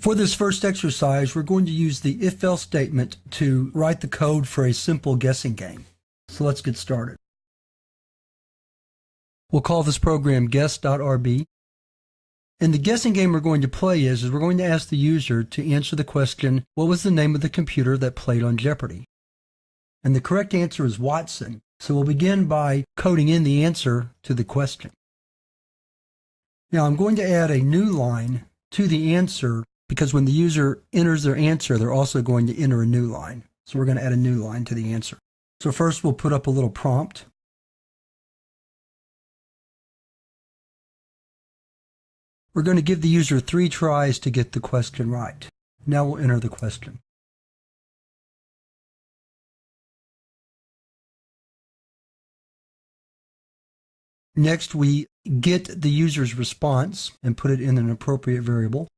For this first exercise, we're going to use the if-else statement to write the code for a simple guessing game. So let's get started. We'll call this program guess.rb. And the guessing game we're going to play is we're going to ask the user to answer the question, what was the name of the computer that played on Jeopardy? And the correct answer is Watson. So we'll begin by coding in the answer to the question. Now I'm going to add a new line to the answer because when the user enters their answer, they're also going to enter a new line. So we're going to add a new line to the answer. So first we'll put up a little prompt. We're going to give the user 3 tries to get the question right. Now we'll enter the question. Next, we get the user's response and put it in an appropriate variable.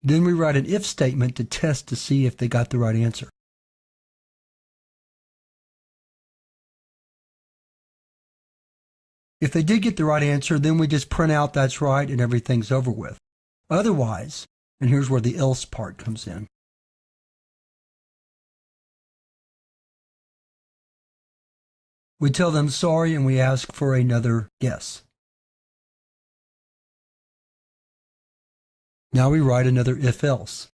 Then we write an if statement to test to see if they got the right answer. If they did get the right answer, then we just print out that's right and everything's over with. Otherwise, and here's where the else part comes in. We tell them sorry and we ask for another guess. Now we write another if-else.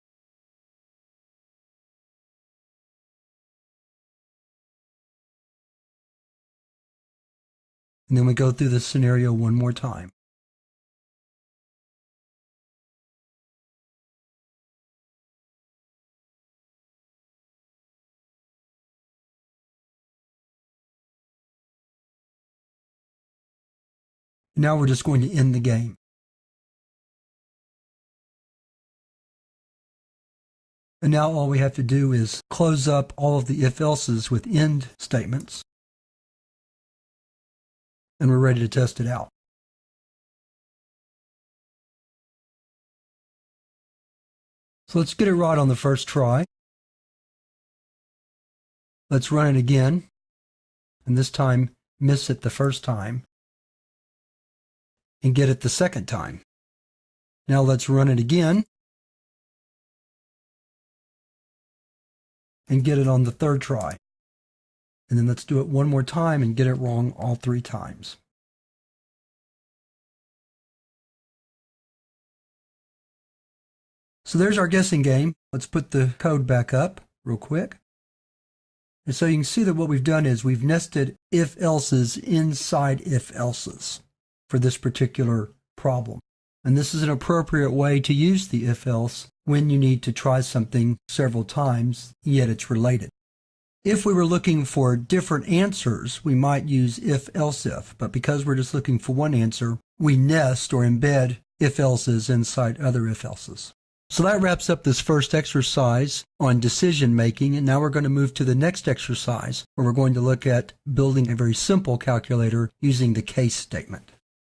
And then we go through the scenario one more time. Now we're just going to end the game. And now all we have to do is close up all of the if-else's with end statements. And we're ready to test it out. So let's get it right on the first try. Let's run it again. And this time, miss it the first time. And get it the second time. Now let's run it again. And get it on the third try. And then let's do it one more time and get it wrong all 3 times. So there's our guessing game. Let's put the code back up real quick. And so you can see that what we've done is we've nested if-else's inside if-else's for this particular problem. And this is an appropriate way to use the if-else when you need to try something several times, yet it's related. If we were looking for different answers, we might use if-else-if, but because we're just looking for one answer, we nest or embed if-else's inside other if-else's. So that wraps up this first exercise on decision making, and now we're going to move to the next exercise where we're going to look at building a very simple calculator using the case statement.